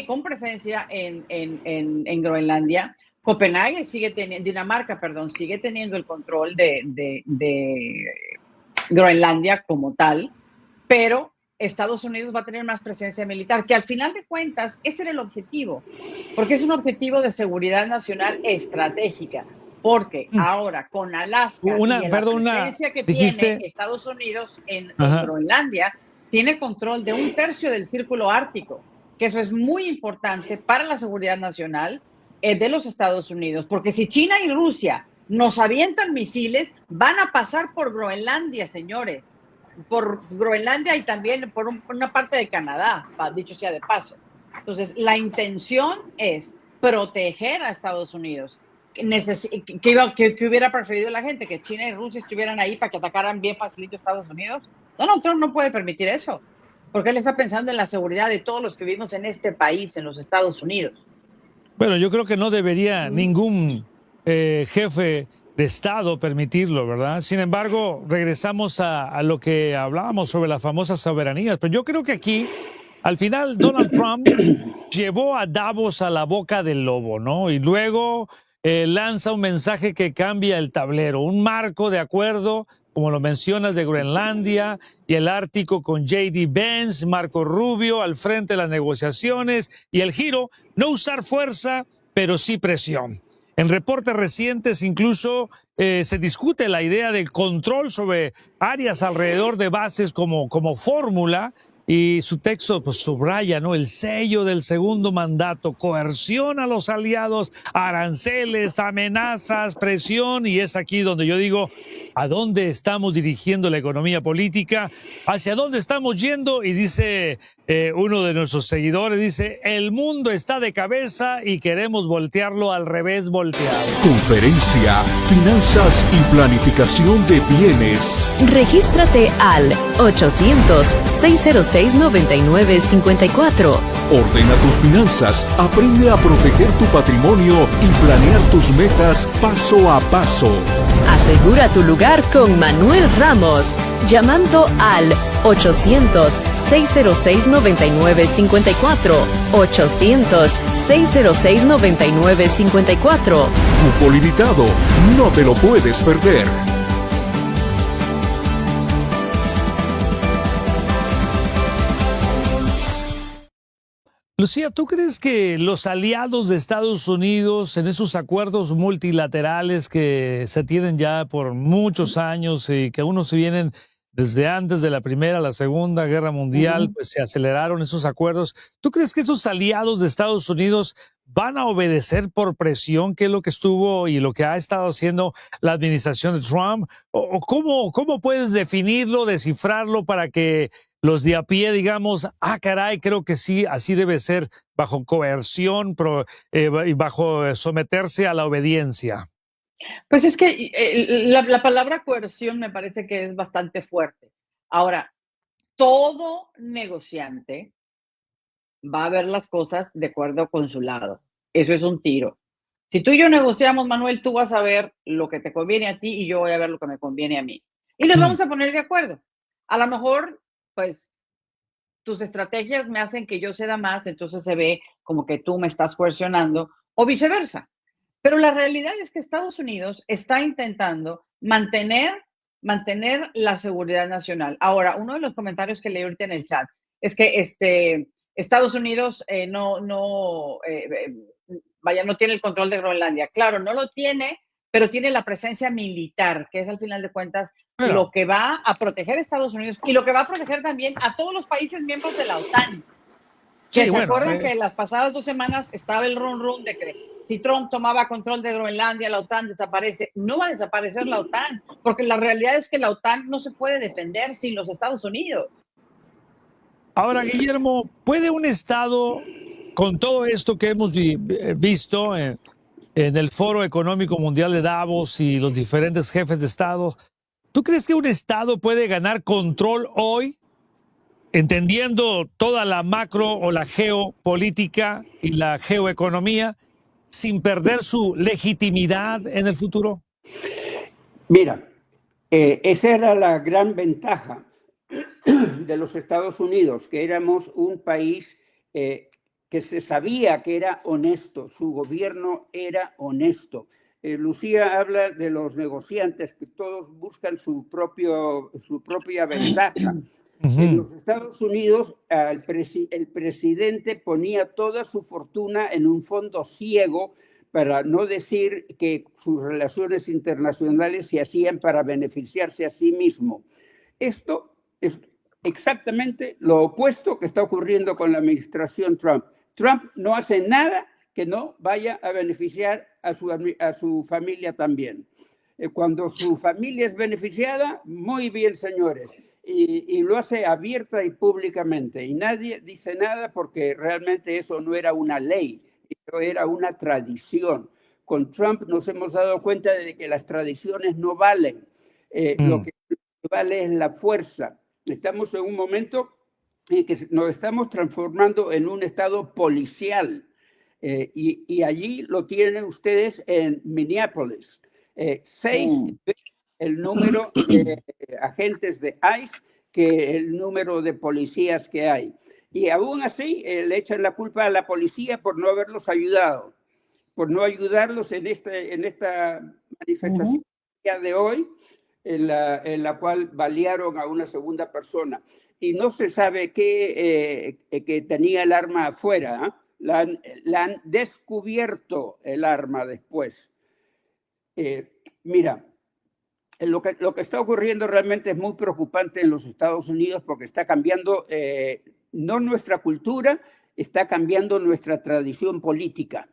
con presencia en Groenlandia. Copenhague Dinamarca sigue teniendo el control de Groenlandia como tal, pero Estados Unidos va a tener más presencia militar, que al final de cuentas ese era el objetivo, porque es un objetivo de seguridad nacional estratégica, porque ahora con Alaska y la presencia que tiene Estados Unidos en Groenlandia, tiene control de 1/3 del círculo ártico, que eso es muy importante para la seguridad nacional de los Estados Unidos, porque si China y Rusia nos avientan misiles, van a pasar por Groenlandia, señores. por Groenlandia y también por una parte de Canadá, dicho sea de paso. Entonces, la intención es proteger a Estados Unidos. Que hubiera preferido la gente que China y Rusia estuvieran ahí para que atacaran bien facilito a Estados Unidos. Donald Trump no puede permitir eso, porque él está pensando en la seguridad de todos los que vivimos en este país, en los Estados Unidos. Bueno, yo creo que no debería ningún jefe de Estado permitirlo, ¿verdad? Sin embargo, regresamos a lo que hablábamos sobre las famosas soberanías. Pero yo creo que aquí, al final, Donald Trump llevó a Davos a la boca del lobo, ¿no? Y luego lanza un mensaje que cambia el tablero, un marco de acuerdo, como lo mencionas, de Groenlandia y el Ártico con J.D. Vance, Marco Rubio al frente de las negociaciones y el giro, no usar fuerza, pero sí presión. En reportes recientes incluso se discute la idea del control sobre áreas alrededor de bases como fórmula, y su texto pues subraya, ¿no?, el sello del segundo mandato, coerción a los aliados, aranceles, amenazas, presión, y es aquí donde yo digo, ¿a dónde estamos dirigiendo la economía política? ¿Hacia dónde estamos yendo? Y dice uno de nuestros seguidores, dice, el mundo está de cabeza y queremos voltearlo al revés volteado. Conferencia, Finanzas y Planificación de Bienes. Regístrate al 800-606-9954. Ordena tus finanzas, aprende a proteger tu patrimonio y planear tus metas paso a paso. Asegura tu lugar con Manuel Ramos, llamando al 800-606-9954. 800-606-9954. Cupo limitado, no te lo puedes perder. Lucía, ¿tú crees que los aliados de Estados Unidos en esos acuerdos multilaterales que se tienen ya por muchos años y que unos se vienen desde antes de la Primera, la Segunda Guerra Mundial, pues se aceleraron esos acuerdos? ¿Tú crees que esos aliados de Estados Unidos van a obedecer por presión, que es lo que estuvo y lo que ha estado haciendo la administración de Trump? ¿O cómo puedes definirlo, descifrarlo para que los de a pie, digamos, caray, creo que sí, así debe ser, bajo coerción y bajo someterse a la obediencia? Pues es que la palabra coerción me parece que es bastante fuerte. Ahora, todo negociante va a ver las cosas de acuerdo con su lado. Eso es un tiro. Si tú y yo negociamos, Manuel, tú vas a ver lo que te conviene a ti y yo voy a ver lo que me conviene a mí. Y nos vamos a poner de acuerdo. A lo mejor, pues, tus estrategias me hacen que yo ceda más, entonces se ve como que tú me estás coercionando, o viceversa. Pero la realidad es que Estados Unidos está intentando mantener la seguridad nacional. Ahora, uno de los comentarios que leí ahorita en el chat es que Estados Unidos no tiene el control de Groenlandia. Claro, no lo tiene, pero tiene la presencia militar, que es al final de cuentas lo que va a proteger a Estados Unidos y lo que va a proteger también a todos los países miembros de la OTAN. Sí, ¿se acuerdan que las pasadas 2 semanas estaba el run de que si Trump tomaba control de Groenlandia, la OTAN desaparece? No va a desaparecer la OTAN, porque la realidad es que la OTAN no se puede defender sin los Estados Unidos. Ahora, Guillermo, ¿puede un Estado, con todo esto que hemos visto en el Foro Económico Mundial de Davos y los diferentes jefes de Estado, ¿tú crees que un Estado puede ganar control hoy, entendiendo toda la macro o la geopolítica y la geoeconomía, sin perder su legitimidad en el futuro? Mira, esa era la gran ventaja de los Estados Unidos, que éramos un país que se sabía que era honesto, su gobierno era honesto. Lucía habla de los negociantes, que todos buscan su propia ventaja. En los Estados Unidos, el presidente ponía toda su fortuna en un fondo ciego, para no decir que sus relaciones internacionales se hacían para beneficiarse a sí mismo. Esto es exactamente lo opuesto que está ocurriendo con la administración Trump. Trump no hace nada que no vaya a beneficiar a su familia también. Cuando su familia es beneficiada, muy bien, señores. y lo hace abierta y públicamente. Y nadie dice nada porque realmente eso no era una ley, eso era una tradición. Con Trump nos hemos dado cuenta de que las tradiciones no valen. Lo que vale es la fuerza. Estamos en un momento en que nos estamos transformando en un estado policial. Y allí lo tienen ustedes en Minneapolis. 6 veces el número de agentes de ICE que el número de policías que hay. Y aún así le echan la culpa a la policía por no haberlos ayudado, por no ayudarlos en esta manifestación de hoy, en la cual balearon a una segunda persona. Y no se sabe que tenía el arma afuera, ¿eh? La han descubierto el arma después. Mira, lo que está ocurriendo realmente es muy preocupante en los Estados Unidos porque está cambiando no nuestra cultura, está cambiando nuestra tradición política.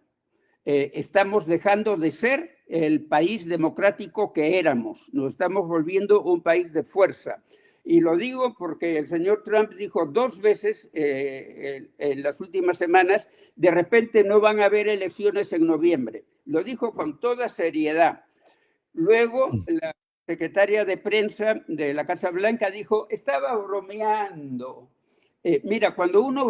Estamos dejando de ser el país democrático que éramos, nos estamos volviendo un país de fuerza. Y lo digo porque el señor Trump dijo 2 veces en las últimas semanas, de repente no van a haber elecciones en noviembre. Lo dijo con toda seriedad. Luego, la secretaria de prensa de la Casa Blanca dijo, estaba bromeando. Mira, cuando uno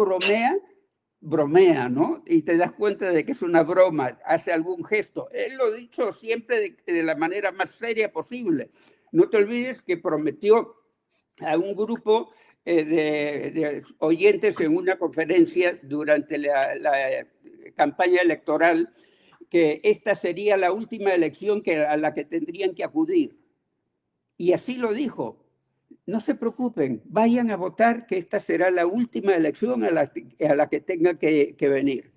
bromea, ¿no? Y te das cuenta de que es una broma, hace algún gesto. Él lo ha dicho siempre de la manera más seria posible. No te olvides que prometió a un grupo de oyentes en una conferencia durante la campaña electoral que esta sería la última elección a la que tendrían que acudir. Y así lo dijo. No se preocupen, vayan a votar, que esta será la última elección a la que tenga que venir.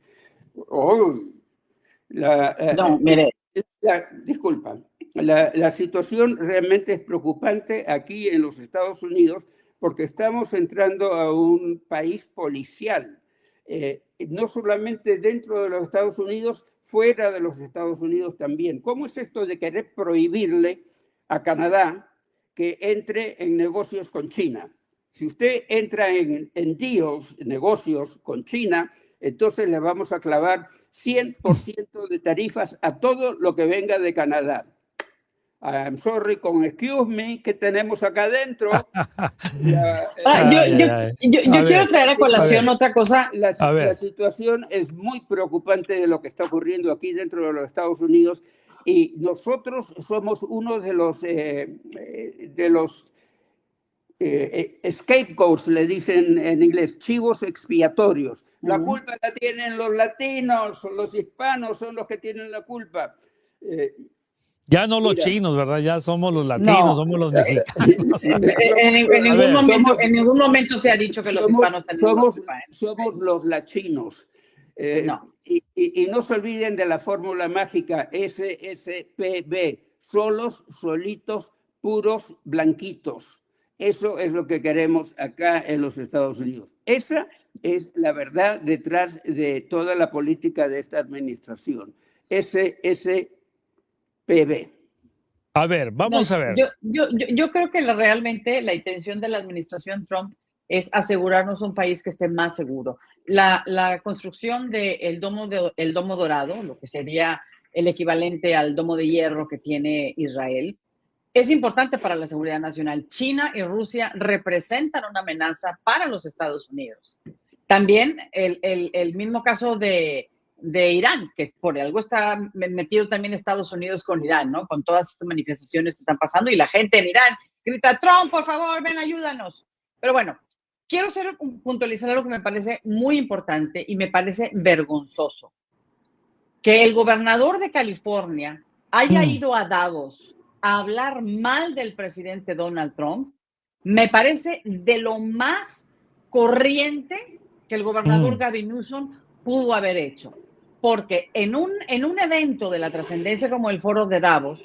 Disculpa. La situación realmente es preocupante aquí en los Estados Unidos porque estamos entrando a un país policial, no solamente dentro de los Estados Unidos, fuera de los Estados Unidos también. ¿Cómo es esto de querer prohibirle a Canadá que entre en negocios con China? Si usted entra en deals, negocios con China, entonces le vamos a clavar 100% de tarifas a todo lo que venga de Canadá. I'm sorry, con excuse me, que tenemos acá adentro. Yo quiero traer a colación otra cosa. La situación es muy preocupante de lo que está ocurriendo aquí dentro de los Estados Unidos y nosotros somos uno de los scapegoats, le dicen en inglés, chivos expiatorios. La culpa la tienen los latinos, los hispanos son los que tienen la culpa. Ya no los chinos, ¿verdad? Ya somos los latinos, somos los mexicanos. En ningún momento se ha dicho que los hispanos tenemos la culpa. Somos los lachinos. Y no se olviden de la fórmula mágica SSPB, solos, solitos, puros, blanquitos. Eso es lo que queremos acá en los Estados Unidos. Esa es la verdad detrás de toda la política de esta administración. SSPB. A ver, vamos a ver. Yo creo que realmente la intención de la administración Trump es asegurarnos un país que esté más seguro. La construcción del domo dorado, lo que sería el equivalente al domo de hierro que tiene Israel, es importante para la seguridad nacional. China y Rusia representan una amenaza para los Estados Unidos. También el mismo caso de Irán, que por algo está metido también Estados Unidos con Irán, ¿no? Con todas estas manifestaciones que están pasando y la gente en Irán grita, Trump, por favor, ven, ayúdanos. Pero bueno, quiero puntualizar algo que me parece muy importante y me parece vergonzoso. Que el gobernador de California haya ido a Davos a hablar mal del presidente Donald Trump, me parece de lo más corriente que el gobernador Gavin Newsom pudo haber hecho. Porque en un evento de la trascendencia como el Foro de Davos,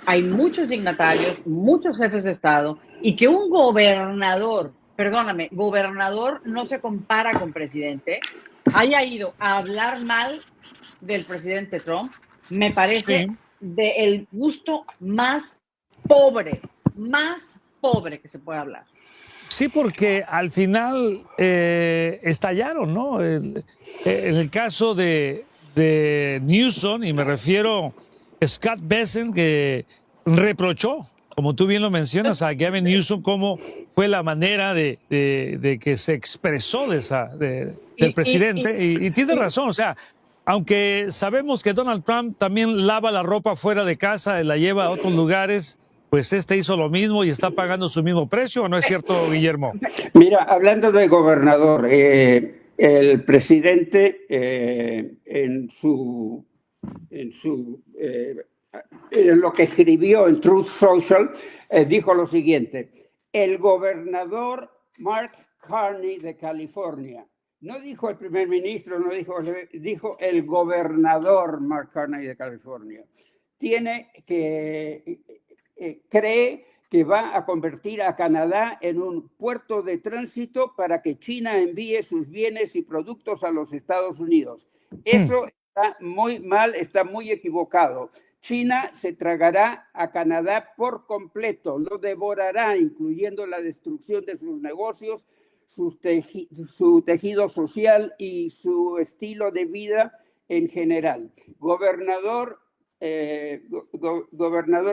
hay muchos dignatarios, muchos jefes de Estado, y que un gobernador no se compara con presidente, haya ido a hablar mal del presidente Trump, me parece del gusto más pobre pobre que se puede hablar. Sí, porque al final estallaron, ¿no? En el caso de Newsom, y me refiero a Scott Bessent, que reprochó, como tú bien lo mencionas, a Gavin Newsom, cómo fue la manera de que se expresó del presidente. Y tiene razón, o sea, aunque sabemos que Donald Trump también lava la ropa fuera de casa y la lleva a otros lugares, pues hizo lo mismo y está pagando su mismo precio, ¿o no es cierto, Guillermo? Mira, hablando de gobernador, el presidente en lo que escribió en Truth Social dijo lo siguiente: el gobernador Mark Carney de California, no dijo el primer ministro, no dijo el gobernador Mark Carney de California, cree que va a convertir a Canadá en un puerto de tránsito para que China envíe sus bienes y productos a los Estados Unidos. Eso está muy mal, está muy equivocado. China se tragará a Canadá por completo, lo devorará, incluyendo la destrucción de sus negocios, su tejido social y su estilo de vida en general. Gobernador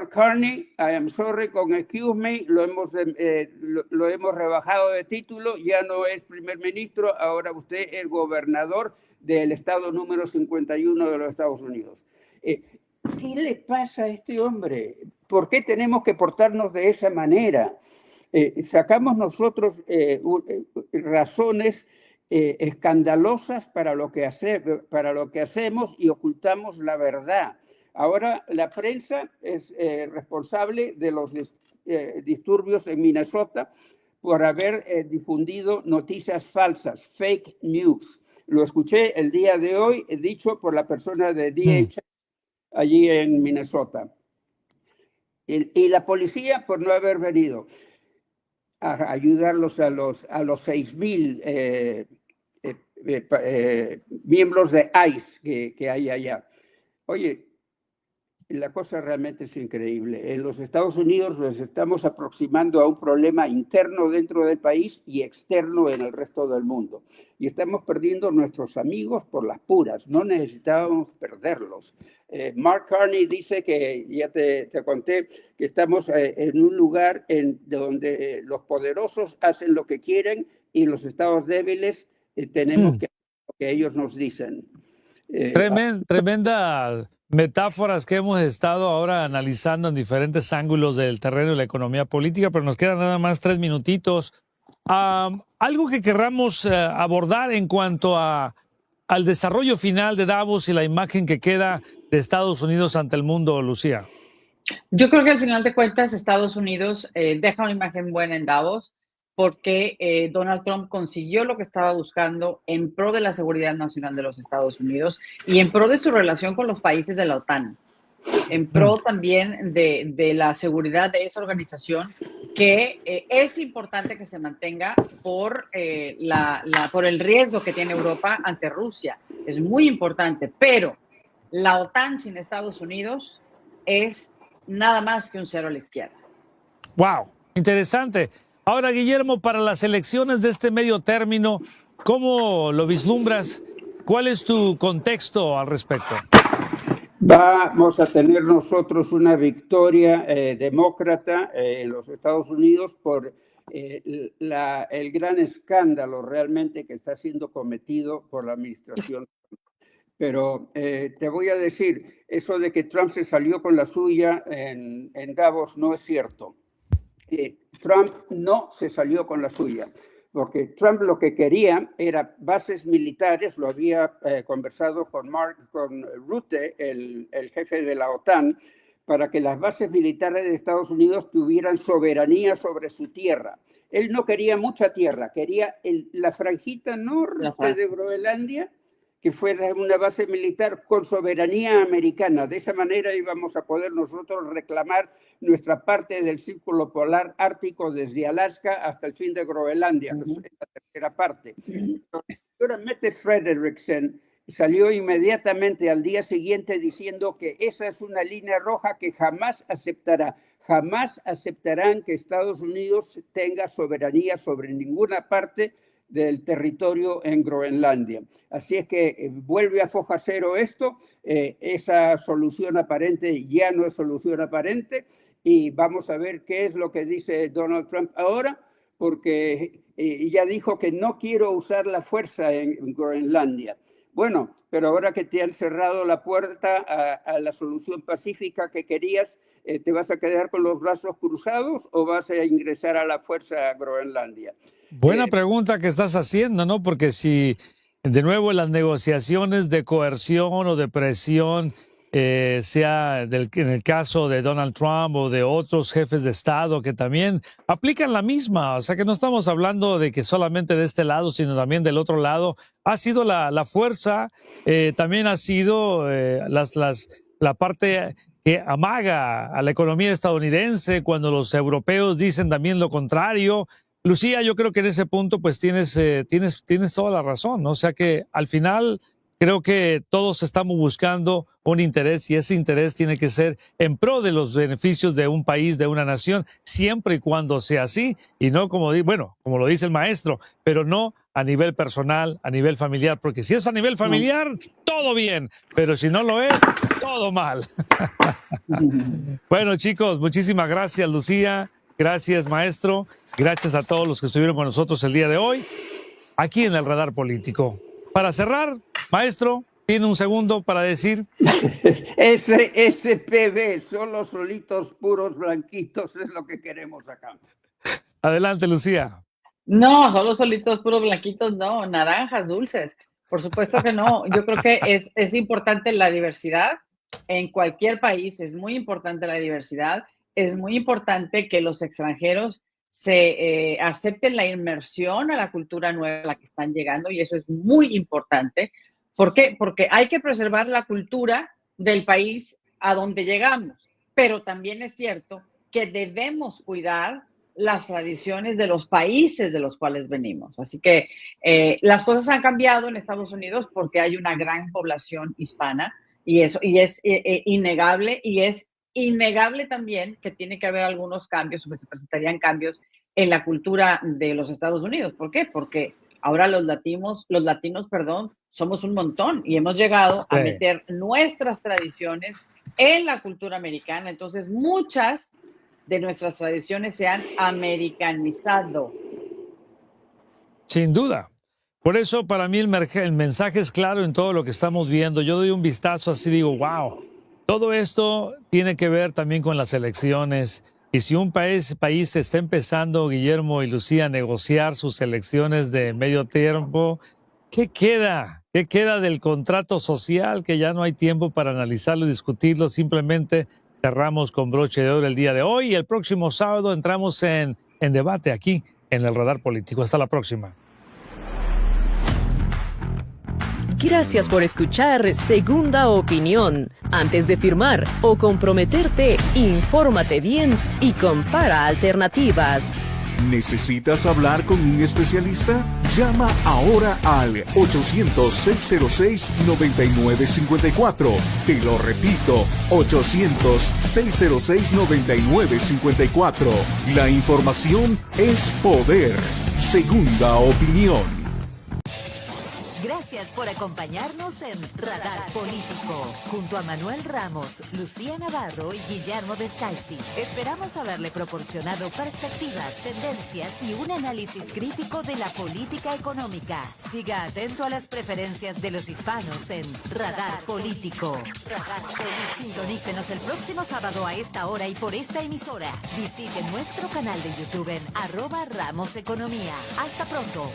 Carney, I am sorry, con excuse me, lo hemos rebajado de título, ya no es primer ministro, ahora usted es gobernador del estado número 51 de los Estados Unidos. ¿Qué le pasa a este hombre? ¿Por qué tenemos que portarnos de esa manera? Sacamos nosotros razones escandalosas para lo que hacemos y ocultamos la verdad. Ahora la prensa es responsable de los disturbios en Minnesota por haber difundido noticias falsas, fake news. Lo escuché el día de hoy, dicho por la persona de DHS allí en Minnesota. Y la policía por no haber venido a ayudarlos a los 6,000 miembros de ICE que hay allá. Oye, la cosa realmente es increíble. En los Estados Unidos nos estamos aproximando a un problema interno dentro del país y externo en el resto del mundo. Y estamos perdiendo nuestros amigos por las puras. No necesitábamos perderlos. Mark Carney dice que, ya te conté, que estamos en un lugar donde los poderosos hacen lo que quieren y los estados débiles tenemos que hacer lo que ellos nos dicen. Tremenda metáforas que hemos estado ahora analizando en diferentes ángulos del terreno de la economía política, pero nos quedan nada más 3 minutitos. Algo que querramos abordar en cuanto al desarrollo final de Davos y la imagen que queda de Estados Unidos ante el mundo, Lucía. Yo creo que al final de cuentas Estados Unidos deja una imagen buena en Davos porque Donald Trump consiguió lo que estaba buscando en pro de la seguridad nacional de los Estados Unidos y en pro de su relación con los países de la OTAN, en pro también de la seguridad de esa organización que es importante que se mantenga por el riesgo que tiene Europa ante Rusia. Es muy importante, pero la OTAN sin Estados Unidos es nada más que un cero a la izquierda. ¡Wow! Interesante. Ahora, Guillermo, para las elecciones de este medio término, ¿cómo lo vislumbras? ¿Cuál es tu contexto al respecto? Vamos a tener nosotros una victoria demócrata en los Estados Unidos por el gran escándalo realmente que está siendo cometido por la administración. Pero te voy a decir, eso de que Trump se salió con la suya en Davos no es cierto. Trump no se salió con la suya, porque Trump lo que quería era bases militares, lo había conversado con Rutte, el jefe de la OTAN, para que las bases militares de Estados Unidos tuvieran soberanía sobre su tierra. Él no quería mucha tierra, quería la franjita norte de Groenlandia, que fuera una base militar con soberanía americana. De esa manera íbamos a poder nosotros reclamar nuestra parte del círculo polar ártico desde Alaska hasta el fin de Groenlandia, que es la tercera parte. Seguramente Frederiksen salió inmediatamente al día siguiente diciendo que esa es una línea roja que jamás aceptará. jamás aceptarán que Estados Unidos tenga soberanía sobre ninguna parte del territorio en Groenlandia. Así es que vuelve a foja cero esto, esa solución aparente ya no es solución aparente, y vamos a ver qué es lo que dice Donald Trump ahora, porque ya dijo que no quiero usar la fuerza en Groenlandia. Bueno, pero ahora que te han cerrado la puerta a la solución pacífica que querías, ¿te vas a quedar con los brazos cruzados o vas a ingresar a la fuerza a Groenlandia? Buena pregunta que estás haciendo, ¿no? Porque si de nuevo las negociaciones de coerción o de presión, sea en el caso de Donald Trump o de otros jefes de Estado que también aplican la misma, o sea que no estamos hablando de que solamente de este lado, sino también del otro lado, ha sido la fuerza, también ha sido la parte que amaga a la economía estadounidense cuando los europeos dicen también lo contrario. Lucía, yo creo que en ese punto pues tienes toda la razón, ¿no? O sea que al final creo que todos estamos buscando un interés y ese interés tiene que ser en pro de los beneficios de un país, de una nación, siempre y cuando sea así y no como lo dice el maestro, pero no a nivel personal, a nivel familiar, porque si es a nivel familiar, todo bien, pero si no lo es, todo mal. Bueno, chicos, muchísimas gracias, Lucía. Gracias, maestro. Gracias a todos los que estuvieron con nosotros el día de hoy, aquí en el Radar Político. Para cerrar, maestro, ¿tiene un segundo para decir? Ese PB, solo solitos, puros, blanquitos, es lo que queremos acá. Adelante, Lucía. No, solo solitos, puros, blanquitos, no, naranjas, dulces. Por supuesto que no. Yo creo que es importante la diversidad. En cualquier país es muy importante la diversidad. Es muy importante que los extranjeros se acepten la inmersión a la cultura nueva a la que están llegando, y eso es muy importante. ¿Por qué? Porque hay que preservar la cultura del país a donde llegamos, pero también es cierto que debemos cuidar las tradiciones de los países de los cuales venimos. Así que las cosas han cambiado en Estados Unidos porque hay una gran población hispana, y es innegable, y es innegable también que tiene que haber algunos cambios, o que se presentarían cambios en la cultura de los Estados Unidos. ¿Por qué? Porque ahora los latinos, somos un montón y hemos llegado a meter nuestras tradiciones en la cultura americana. Entonces, muchas de nuestras tradiciones se han americanizado. Sin duda. Por eso, para mí, el mensaje es claro en todo lo que estamos viendo. Yo doy un vistazo así, digo, wow. Todo esto tiene que ver también con las elecciones. Y si un país está empezando, Guillermo y Lucía, a negociar sus elecciones de medio tiempo, ¿qué queda? ¿Qué queda del contrato social? Que ya no hay tiempo para analizarlo y discutirlo. Simplemente cerramos con broche de oro el día de hoy y el próximo sábado entramos en debate aquí en el Radar Político. Hasta la próxima. Gracias por escuchar Segunda Opinión. Antes de firmar o comprometerte, infórmate bien y compara alternativas. ¿Necesitas hablar con un especialista? Llama ahora al 800-606-9954. Te lo repito, 800-606-9954. La información es poder. Segunda Opinión. Gracias por acompañarnos en Radar Político, junto a Manuel Ramos, Lucía Navarro y Guillermo Descalzi. Esperamos haberle proporcionado perspectivas, tendencias y un análisis crítico de la política económica. Siga atento a las preferencias de los hispanos en Radar Político. Sintonícenos el próximo sábado a esta hora y por esta emisora. Visite nuestro canal de YouTube en @RamosEconomía. Hasta pronto.